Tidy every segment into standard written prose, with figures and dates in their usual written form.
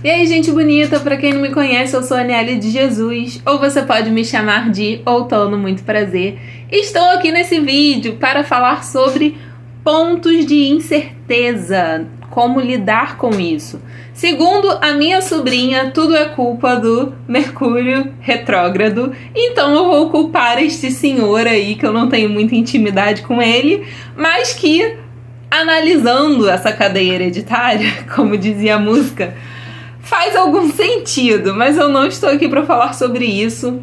E aí, gente bonita, pra quem não me conhece, eu sou a Aniele de Jesus, ou você pode me chamar de Outono, muito prazer. Estou aqui nesse vídeo para falar sobre pontos de incerteza, como lidar com isso. Segundo a minha sobrinha, tudo é culpa do Mercúrio retrógrado, então eu vou culpar este senhor aí, que eu não tenho muita intimidade com ele, mas que, analisando essa cadeia hereditária, como dizia a música, faz algum sentido, mas eu não estou aqui para falar sobre isso,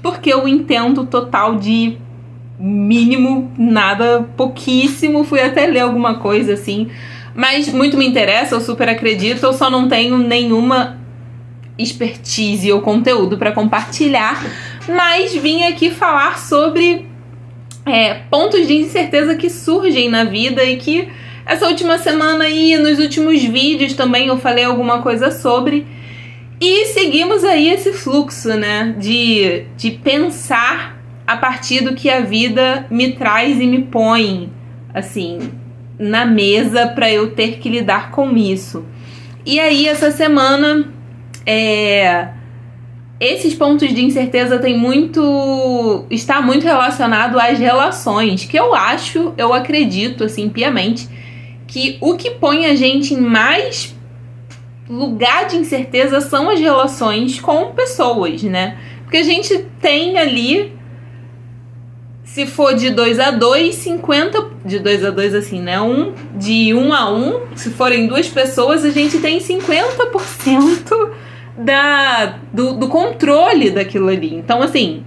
porque eu entendo total de mínimo, nada, pouquíssimo, fui até ler alguma coisa assim, mas muito me interessa, eu super acredito, eu só não tenho nenhuma expertise ou conteúdo para compartilhar, mas vim aqui falar sobre pontos de incerteza que surgem na vida e que essa última semana aí, nos últimos vídeos também eu falei alguma coisa sobre. E seguimos aí esse fluxo, né? De pensar a partir do que a vida me traz e me põe, assim, na mesa para eu ter que lidar com isso. E aí, essa semana, esses pontos de incerteza está muito relacionado às relações, que eu acredito, assim, piamente, que o que põe a gente em mais lugar de incerteza são as relações com pessoas, né? Porque a gente tem ali, se for de 2 a 2, 50... De 2 a 2, assim, né? De 1 a 1, se forem duas pessoas, a gente tem 50% do controle daquilo ali. Então, assim,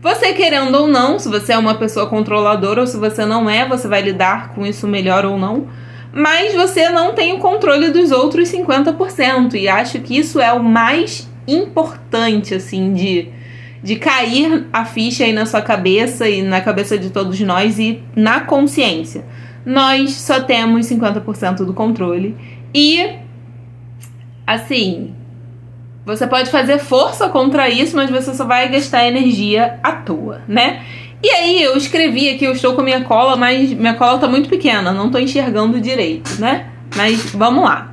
você querendo ou não, se você é uma pessoa controladora ou se você não é, você vai lidar com isso melhor ou não. Mas você não tem o controle dos outros 50%. E acho que isso é o mais importante, assim, de cair a ficha aí na sua cabeça e na cabeça de todos nós e na consciência. Nós só temos 50% do controle. E, assim, você pode fazer força contra isso, mas você só vai gastar energia à toa, né? E aí eu escrevi aqui, eu estou com a minha cola, mas minha cola tá muito pequena, não tô enxergando direito, né? Mas vamos lá.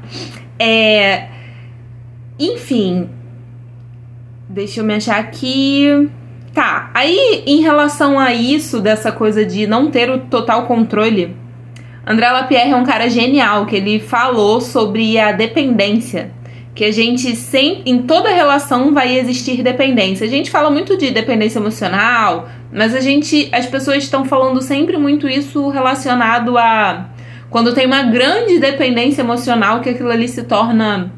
Enfim, deixa eu me achar aqui. Tá, aí em relação a isso, dessa coisa de não ter o total controle, André Lapierre é um cara genial, que ele falou sobre a dependência. Que a gente sempre, em toda relação vai existir dependência. A gente fala muito de dependência emocional, mas as pessoas estão falando sempre muito isso relacionado a quando tem uma grande dependência emocional, que aquilo ali se torna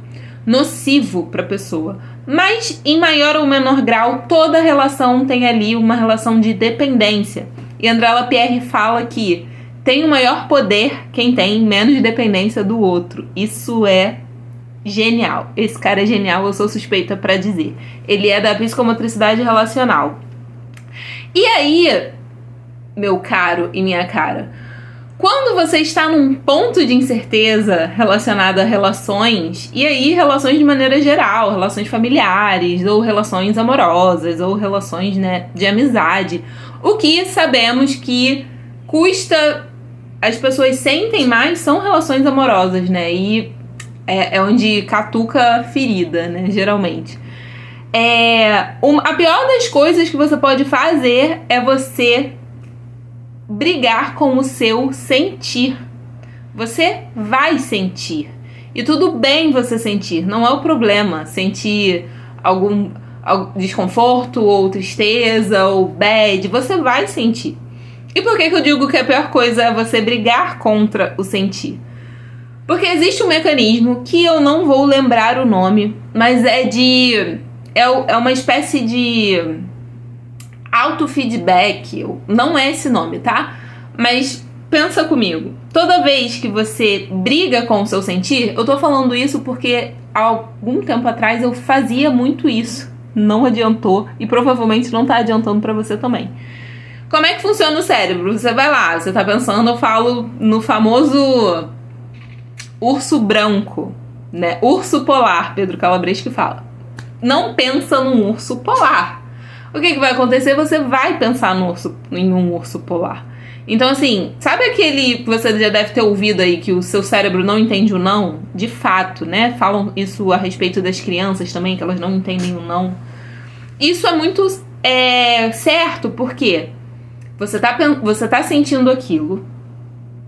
nocivo para a pessoa. Mas em maior ou menor grau, toda relação tem ali uma relação de dependência. E André Lapierre fala que tem o maior poder quem tem menos dependência do outro. Isso é genial. Esse cara é genial, eu sou suspeita pra dizer. Ele é da psicomotricidade relacional. E aí, meu caro e minha cara, quando você está num ponto de incerteza relacionado a relações, e aí relações de maneira geral, relações familiares, ou relações amorosas, ou relações, né, de amizade, o que sabemos que as pessoas sentem mais são relações amorosas, né, e é onde catuca ferida, né, geralmente. A pior das coisas que você pode fazer é você brigar com o seu sentir. Você vai sentir. E tudo bem você sentir, não é o problema. Sentir algum desconforto, ou tristeza, ou bad, você vai sentir. E por que eu digo que a pior coisa é você brigar contra o sentir? Porque existe um mecanismo que eu não vou lembrar o nome, mas é uma espécie de autofeedback. Não é esse nome, tá? Mas pensa comigo. Toda vez que você briga com o seu sentir, eu tô falando isso porque há algum tempo atrás eu fazia muito isso. Não adiantou e provavelmente não tá adiantando pra você também. Como é que funciona o cérebro? Você vai lá, você tá pensando, eu falo no famoso urso branco, né? Urso polar, Pedro Calabres que fala. Não pensa num urso polar. O que vai acontecer? Você vai pensar em um urso polar. Então, assim, sabe aquele que você já deve ter ouvido aí, que o seu cérebro não entende o não? De fato, né? Falam isso a respeito das crianças também, que elas não entendem o não. Isso é muito certo, porque você tá sentindo aquilo,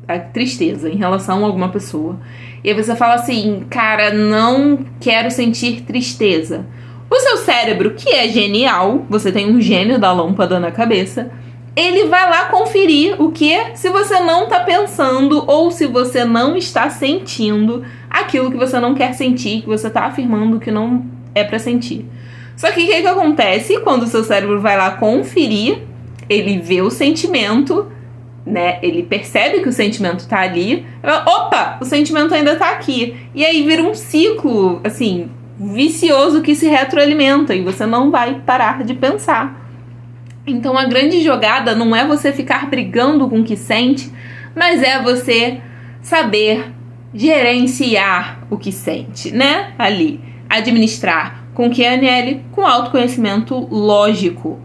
a tristeza em relação a alguma pessoa, e aí você fala assim, cara, não quero sentir tristeza. O seu cérebro, que é genial, você tem um gênio da lâmpada na cabeça, ele vai lá conferir o que se você não tá pensando ou se você não está sentindo aquilo que você não quer sentir, que você tá afirmando que não é pra sentir. Só que o que acontece quando o seu cérebro vai lá conferir? Ele vê o sentimento, né? Ele percebe que o sentimento tá ali. Opa, o sentimento ainda tá aqui. E aí vira um ciclo, assim, vicioso que se retroalimenta e você não vai parar de pensar. Então a grande jogada não é você ficar brigando com o que sente, mas é você saber gerenciar o que sente, né? Ali, administrar. Com que, Aniele? Com autoconhecimento lógico,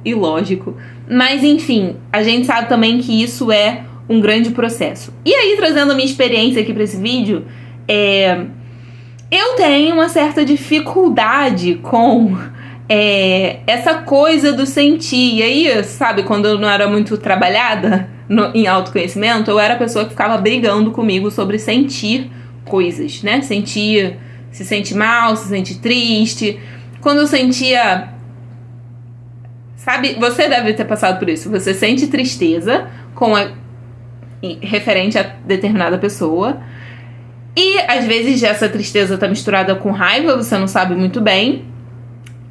e lógico. Mas, enfim, a gente sabe também que isso é um grande processo. E aí, trazendo a minha experiência aqui para esse vídeo, eu tenho uma certa dificuldade com essa coisa do sentir. E aí, sabe, quando eu não era muito trabalhada em autoconhecimento, eu era a pessoa que ficava brigando comigo sobre sentir coisas, né? Se sente mal, se sente triste. Quando eu sentia... Sabe, você deve ter passado por isso. Você sente tristeza referente a determinada pessoa. E, às vezes, essa tristeza tá misturada com raiva, você não sabe muito bem.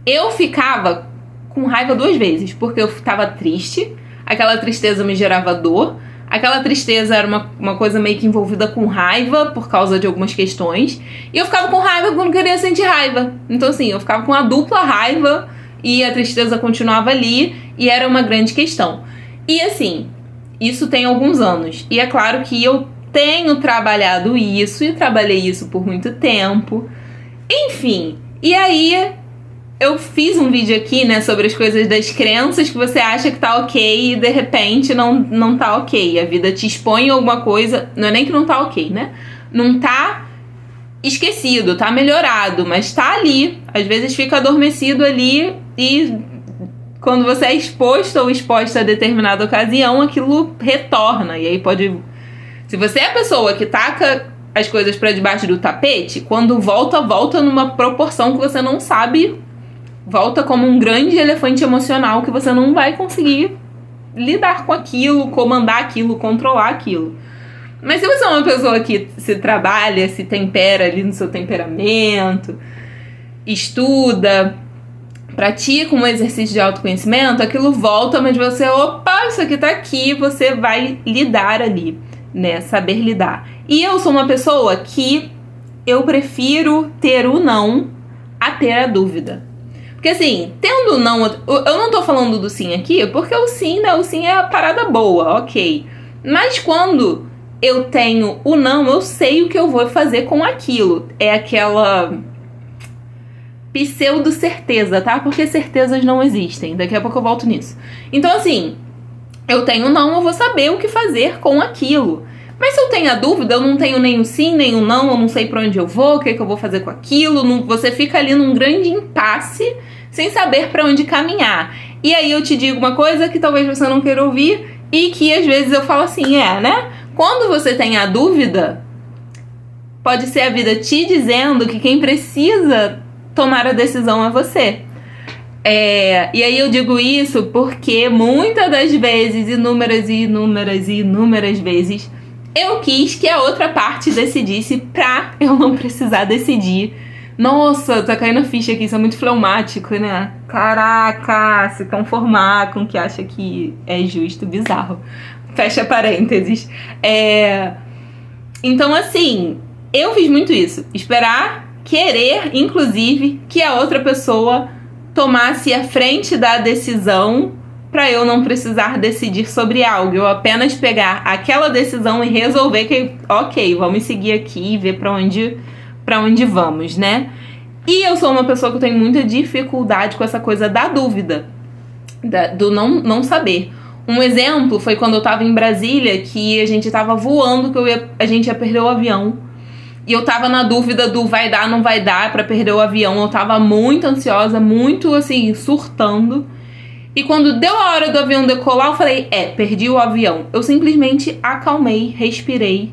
Eu ficava com raiva 2 vezes, porque eu tava triste. Aquela tristeza me gerava dor. Aquela tristeza era uma coisa meio que envolvida com raiva por causa de algumas questões. E eu ficava com raiva porque eu não queria sentir raiva. Então, assim, eu ficava com a dupla raiva e a tristeza continuava ali e era uma grande questão. E, assim, isso tem alguns anos. E é claro que eu tenho trabalhado isso e trabalhei isso por muito tempo. Enfim, e aí... Eu fiz um vídeo aqui, né, sobre as coisas das crenças que você acha que tá ok e de repente não tá ok. A vida te expõe alguma coisa, não é nem que não tá ok, né? Não tá esquecido, tá melhorado, mas tá ali. Às vezes fica adormecido ali e quando você é exposto ou exposta a determinada ocasião, aquilo retorna. E aí pode... Se você é a pessoa que taca as coisas pra debaixo do tapete, quando volta numa proporção que você não sabe... Volta como um grande elefante emocional que você não vai conseguir lidar com aquilo, comandar aquilo, controlar aquilo. Mas se você é uma pessoa que se trabalha, se tempera ali no seu temperamento, estuda, pratica um exercício de autoconhecimento, aquilo volta, mas você, opa, isso aqui tá aqui, você vai lidar ali, né? Saber lidar. E eu sou uma pessoa que eu prefiro ter o não a ter a dúvida. Porque assim, tendo não... Eu não tô falando do sim aqui, porque o sim, né? O sim é a parada boa, ok. Mas quando eu tenho o não, eu sei o que eu vou fazer com aquilo. É aquela pseudo-certeza, tá? Porque certezas não existem. Daqui a pouco eu volto nisso. Então assim, eu tenho não, eu vou saber o que fazer com aquilo. Mas se eu tenho a dúvida, eu não tenho nem o sim, nem o não, eu não sei pra onde eu vou, o que eu vou fazer com aquilo, você fica ali num grande impasse, sem saber pra onde caminhar. E aí eu te digo uma coisa que talvez você não queira ouvir, e que às vezes eu falo assim, né? Quando você tem a dúvida, pode ser a vida te dizendo que quem precisa tomar a decisão é você. E aí eu digo isso porque muitas das vezes, inúmeras vezes, eu quis que a outra parte decidisse pra eu não precisar decidir. Nossa, tá caindo a ficha aqui, isso é muito fleumático, né? Caraca, se conformar com o que acha que é justo, bizarro. Fecha parênteses. Então, assim, eu fiz muito isso. Esperar, querer, inclusive, que a outra pessoa tomasse a frente da decisão para eu não precisar decidir sobre algo. Eu apenas pegar aquela decisão e resolver que, ok, vamos seguir aqui e ver para onde vamos, né? E eu sou uma pessoa que tem muita dificuldade com essa coisa da dúvida, do não saber. Um exemplo foi quando eu tava em Brasília, que a gente tava voando, que a gente ia perder o avião. E eu tava na dúvida do vai dar, não vai dar pra perder o avião. Eu tava muito ansiosa, muito, assim, surtando. E quando deu a hora do avião decolar, eu falei, perdi o avião. Eu simplesmente acalmei, respirei.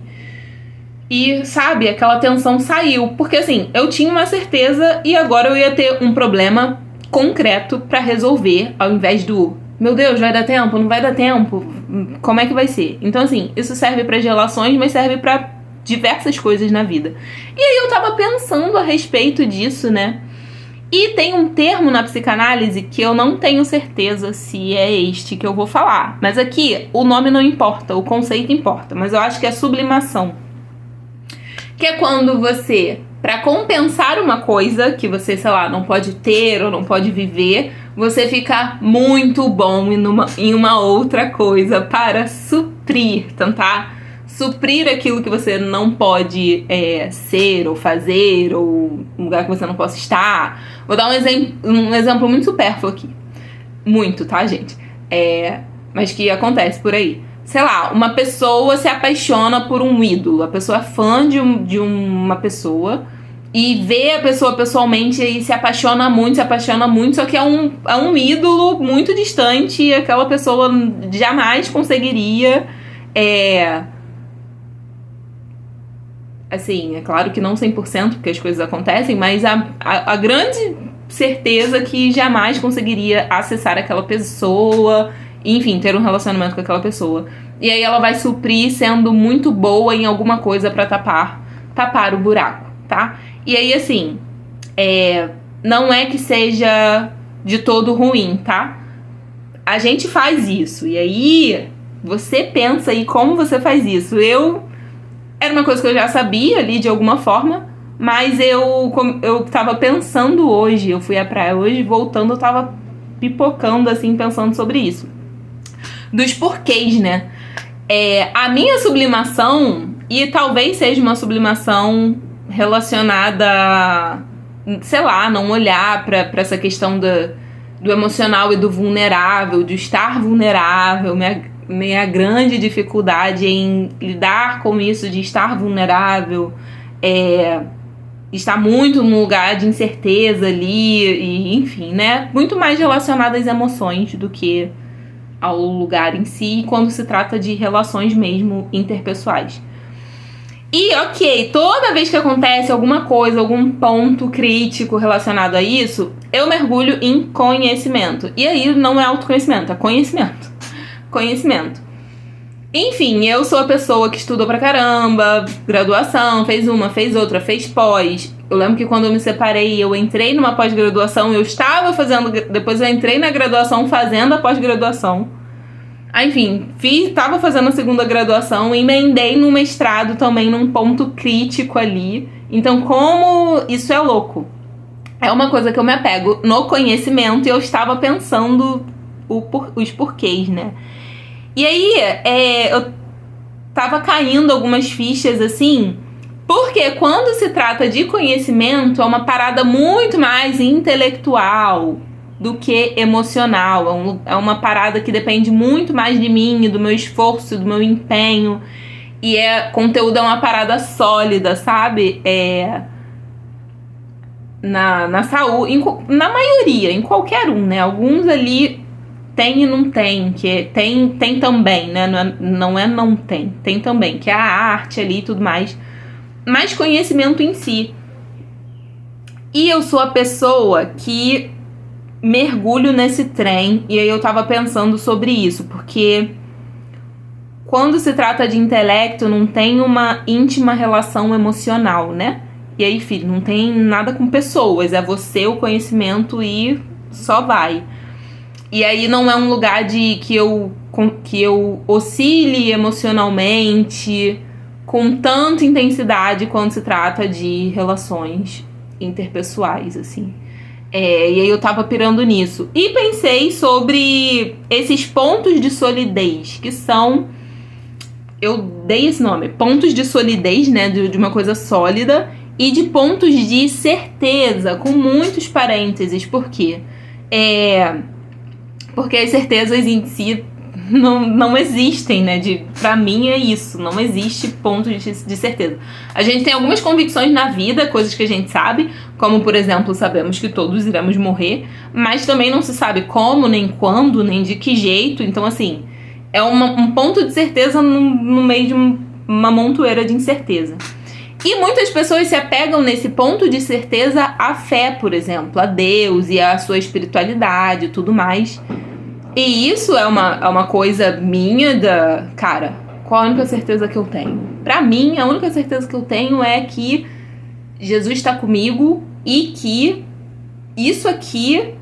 E, sabe, aquela tensão saiu. Porque, assim, eu tinha uma certeza e agora eu ia ter um problema concreto pra resolver, ao invés do, meu Deus, vai dar tempo? Não vai dar tempo? Como é que vai ser? Então, assim, isso serve pras relações, mas serve pra diversas coisas na vida. E aí eu tava pensando a respeito disso, né? E tem um termo na psicanálise que eu não tenho certeza se é este que eu vou falar. Mas aqui, o nome não importa, o conceito importa. Mas eu acho que é sublimação. Que é quando você, pra compensar uma coisa que você, sei lá, não pode ter ou não pode viver, você fica muito bom em uma outra coisa para suprir, tentar suprir aquilo que você não pode ser ou fazer, ou um lugar que você não possa estar. Vou dar um exemplo muito supérfluo aqui. Muito, tá, gente? Mas que acontece por aí. Sei lá, uma pessoa se apaixona por um ídolo. A pessoa é fã de uma pessoa e vê a pessoa pessoalmente e se apaixona muito, só que é um ídolo muito distante e aquela pessoa jamais conseguiria... Assim, é claro que não 100%, porque as coisas acontecem, mas a grande certeza que jamais conseguiria acessar aquela pessoa, enfim, ter um relacionamento com aquela pessoa. E aí ela vai suprir sendo muito boa em alguma coisa pra tapar o buraco, tá? E aí, assim, não é que seja de todo ruim, tá? A gente faz isso, e aí você pensa aí como você faz isso. Era uma coisa que eu já sabia ali de alguma forma, mas eu tava pensando hoje, eu fui à praia hoje, voltando, eu tava pipocando assim, pensando sobre isso. Dos porquês, né? A minha sublimação, e talvez seja uma sublimação relacionada a, sei lá, não olhar pra essa questão do emocional e do vulnerável, de estar vulnerável, minha grande dificuldade em lidar com isso de estar vulnerável, estar muito num lugar de incerteza ali, e, enfim, né? Muito mais relacionado às emoções do que ao lugar em si, quando se trata de relações mesmo interpessoais. E, ok, toda vez que acontece alguma coisa, algum ponto crítico relacionado a isso, eu mergulho em conhecimento. E aí não é autoconhecimento, é conhecimento. Conhecimento. Enfim, eu sou a pessoa que estudou pra caramba, graduação, fez uma, fez outra, fez pós. Eu lembro que quando eu me separei, eu entrei numa pós-graduação, eu estava fazendo... Depois eu entrei na graduação fazendo a pós-graduação. Enfim, estava fazendo a segunda graduação, emendei no mestrado também num ponto crítico ali. Então, como isso é louco. É uma coisa que eu me apego no conhecimento e eu estava pensando os porquês, né? E aí, eu tava caindo algumas fichas, assim, porque quando se trata de conhecimento, é uma parada muito mais intelectual do que emocional. É uma parada que depende muito mais de mim, do meu esforço, do meu empenho. E conteúdo é uma parada sólida, sabe? Na saúde, na maioria, em qualquer um, né? Alguns ali... Tem e não tem, que tem também, né? Não tem. Tem também, que é a arte ali e tudo mais. Mas conhecimento em si. E eu sou a pessoa que mergulho nesse trem. E aí eu tava pensando sobre isso. Porque quando se trata de intelecto, não tem uma íntima relação emocional, né? E aí, filho, não tem nada com pessoas. É você, o conhecimento e só vai. E aí não é um lugar que eu oscile emocionalmente com tanta intensidade quando se trata de relações interpessoais, assim. E aí eu tava pirando nisso. E pensei sobre esses pontos de solidez, que são... Eu dei esse nome, pontos de solidez, né, de uma coisa sólida, e de pontos de certeza, com muitos parênteses. Por quê? Porque as certezas em si não existem, né? Pra mim é isso, não existe ponto de certeza. A gente tem algumas convicções na vida, coisas que a gente sabe, como, por exemplo, sabemos que todos iremos morrer, mas também não se sabe como, nem quando, nem de que jeito. Então, assim, é um ponto de certeza no meio de uma montoeira de incerteza. E muitas pessoas se apegam nesse ponto de certeza à fé, por exemplo, a Deus e à sua espiritualidade e tudo mais. E isso é uma coisa minha cara, qual a única certeza que eu tenho? Pra mim, a única certeza que eu tenho é que Jesus está comigo e que isso aqui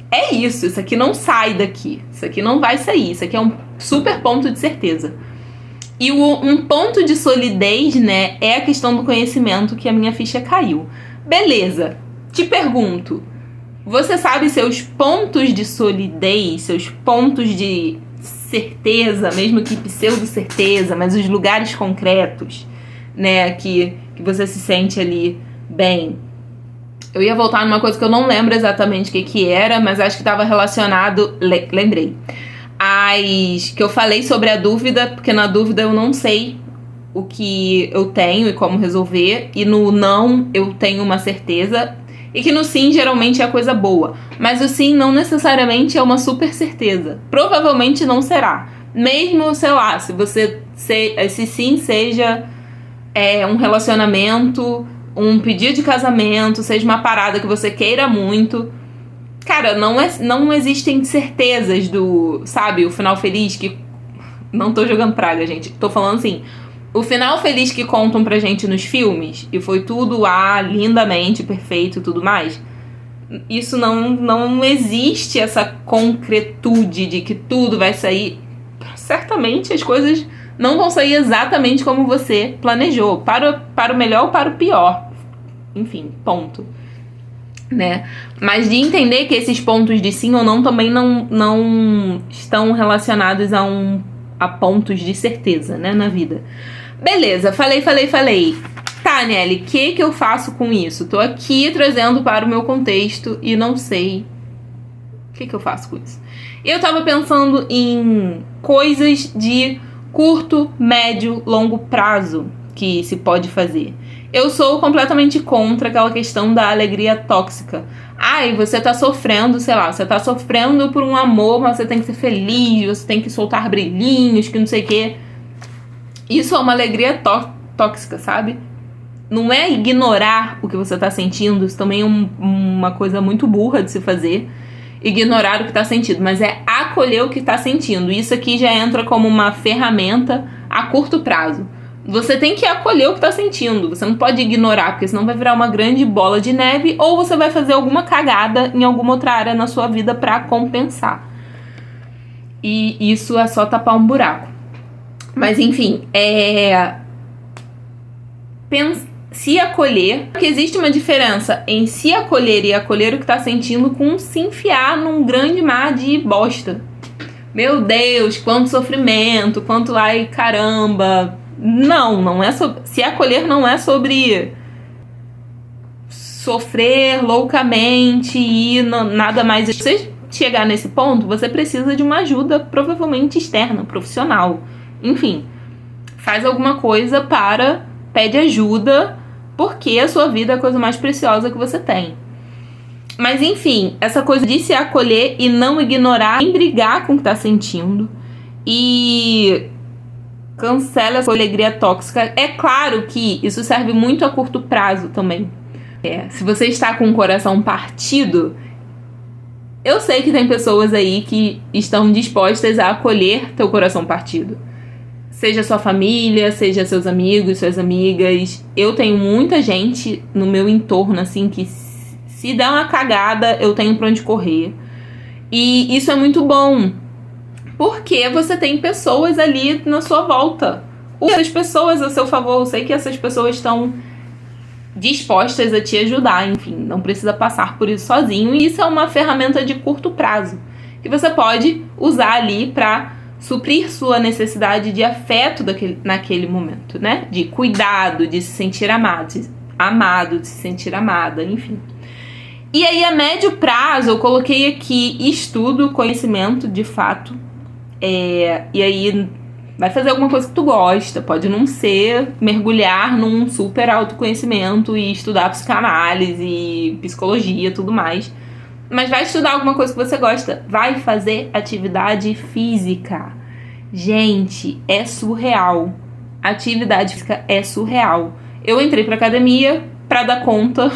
é isso. Isso aqui não sai daqui. Isso aqui não vai sair. Isso aqui é um super ponto de certeza. E um ponto de solidez, né, é a questão do conhecimento que a minha ficha caiu. Beleza, te pergunto, você sabe seus pontos de solidez, seus pontos de certeza, mesmo que pseudo-certeza, mas os lugares concretos, né, que você se sente ali bem? Eu ia voltar numa coisa que eu não lembro exatamente o que era, mas acho que estava relacionado, lembrei. Que eu falei sobre a dúvida, porque na dúvida eu não sei o que eu tenho e como resolver, e no não eu tenho uma certeza, e que no sim geralmente é coisa boa, mas o sim não necessariamente é uma super certeza, provavelmente não será, mesmo, sei lá, se sim seja um relacionamento, um pedido de casamento, seja uma parada que você queira muito. Cara, não existem certezas sabe, o final feliz que... Não tô jogando praga, gente. Tô falando assim, o final feliz que contam pra gente nos filmes, e foi tudo lindamente perfeito e tudo mais. Isso não existe, essa concretude de que tudo vai sair. Certamente as coisas não vão sair exatamente como você planejou. Para o melhor ou para o pior. Enfim, ponto. Né? Mas de entender que esses pontos de sim ou não também não estão relacionados a pontos de certeza, né, na vida. Beleza, falei. Tá, Nelly, o que eu faço com isso? Tô aqui trazendo para o meu contexto e não sei o que eu faço com isso. Eu tava pensando em coisas de curto, médio, longo prazo que se pode fazer. Eu sou completamente contra aquela questão da alegria tóxica. Você tá sofrendo, sei lá, você tá sofrendo por um amor, mas você tem que ser feliz, você tem que soltar brilhinhos, que não sei o quê. Isso é uma alegria tóxica, sabe? Não é ignorar o que você tá sentindo, isso também é uma coisa muito burra de se fazer, ignorar o que tá sentindo, mas é acolher o que tá sentindo. Isso aqui já entra como uma ferramenta a curto prazo. Você tem que acolher o que tá sentindo. Você não pode ignorar, porque senão vai virar uma grande bola de neve, ou você vai fazer alguma cagada em alguma outra área na sua vida pra compensar. E isso é só tapar um buraco. Mas enfim, se acolher, porque existe uma diferença em se acolher e acolher o que tá sentindo com se enfiar num grande mar de bosta. Meu Deus, quanto sofrimento, quanto ai caramba. Não é sobre... Se acolher não é sobre sofrer loucamente e nada mais. Se você chegar nesse ponto, você precisa de uma ajuda, provavelmente externa, profissional. Enfim, faz alguma coisa pede ajuda, porque a sua vida é a coisa mais preciosa que você tem. Mas enfim, essa coisa de se acolher e não ignorar, nem brigar com o que tá sentindo. E... cancela essa alegria tóxica. É claro que isso serve muito a curto prazo também. Se você está com o coração partido, eu sei que tem pessoas aí que estão dispostas a acolher teu coração partido. Seja sua família, seja seus amigos, suas amigas. Eu tenho muita gente no meu entorno, assim, que se der uma cagada, eu tenho pra onde correr. E isso é muito bom. Porque você tem pessoas ali na sua volta. Essas pessoas a seu favor. Eu sei que essas pessoas estão dispostas a te ajudar. Enfim, não precisa passar por isso sozinho. E isso é uma ferramenta de curto prazo, que você pode usar ali para suprir sua necessidade de afeto naquele momento, né? De cuidado, de se sentir amado, de se sentir amada, enfim. E aí, a médio prazo, eu coloquei aqui estudo, conhecimento, de fato. E aí vai fazer alguma coisa que tu gosta. Pode não ser mergulhar num super autoconhecimento e estudar psicanálise, psicologia, tudo mais. Mas vai estudar alguma coisa que você gosta. Vai fazer atividade física. Gente, é surreal. Atividade física é surreal. Eu entrei pra academia pra dar conta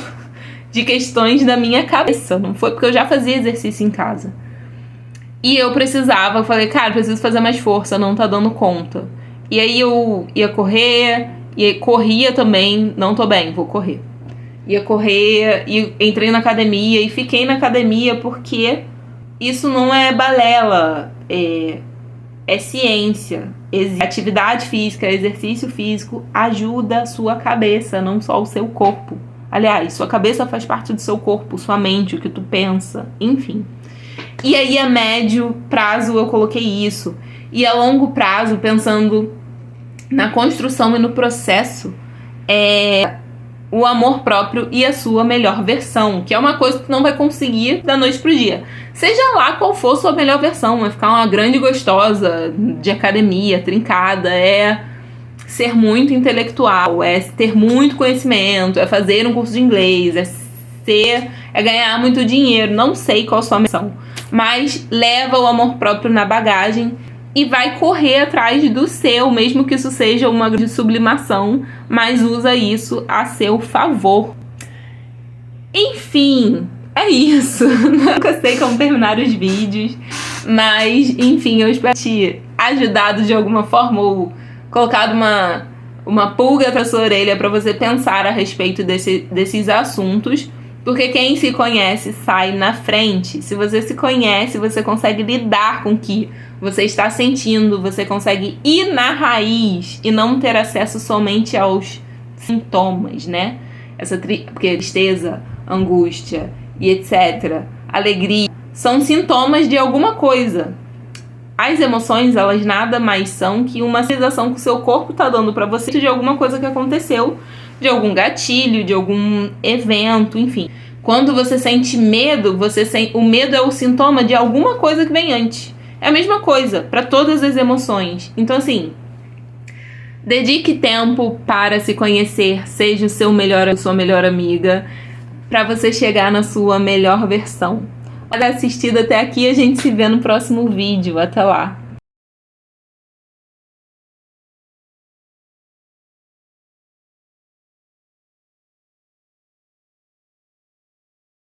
de questões da minha cabeça. Não foi porque eu já fazia exercício em casa. E eu precisava, eu falei, cara, preciso fazer mais força, não tá dando conta. E aí eu ia correr, e corria também, não tô bem, vou correr. Ia correr, e entrei na academia, e fiquei na academia porque isso não é balela, é ciência. Atividade física, exercício físico ajuda a sua cabeça, não só o seu corpo. Aliás, sua cabeça faz parte do seu corpo, sua mente, o que tu pensa, enfim. E aí a médio prazo eu coloquei isso. E a longo prazo, pensando na construção e no processo, o amor próprio e a sua melhor versão, que é uma coisa que tu não vai conseguir da noite pro dia. Seja lá qual for sua melhor versão, vai ficar uma grande gostosa de academia, trincada, é ser muito intelectual, é ter muito conhecimento, é fazer um curso de inglês, é ganhar muito dinheiro, não sei qual a sua missão, mas leva o amor próprio na bagagem e vai correr atrás do seu, mesmo que isso seja uma grande sublimação, mas usa isso a seu favor. Enfim, é isso. Nunca sei como terminar os vídeos, mas enfim, eu espero te ajudado de alguma forma ou colocado uma pulga atrás da sua orelha para você pensar a respeito desses assuntos. Porque quem se conhece sai na frente. Se você se conhece, você consegue lidar com o que você está sentindo, você consegue ir na raiz e não ter acesso somente aos sintomas, né? Porque tristeza, angústia e etc. Alegria são sintomas de alguma coisa. As emoções, elas nada mais são que uma sensação que o seu corpo está dando para você de alguma coisa que aconteceu, de algum gatilho, de algum evento, enfim. Quando você sente medo, o medo é o sintoma de alguma coisa que vem antes. É a mesma coisa para todas as emoções. Então, assim, dedique tempo para se conhecer, seja o seu melhor ou sua melhor amiga, para você chegar na sua melhor versão. Olha, assistido até aqui, a gente se vê no próximo vídeo. Até lá!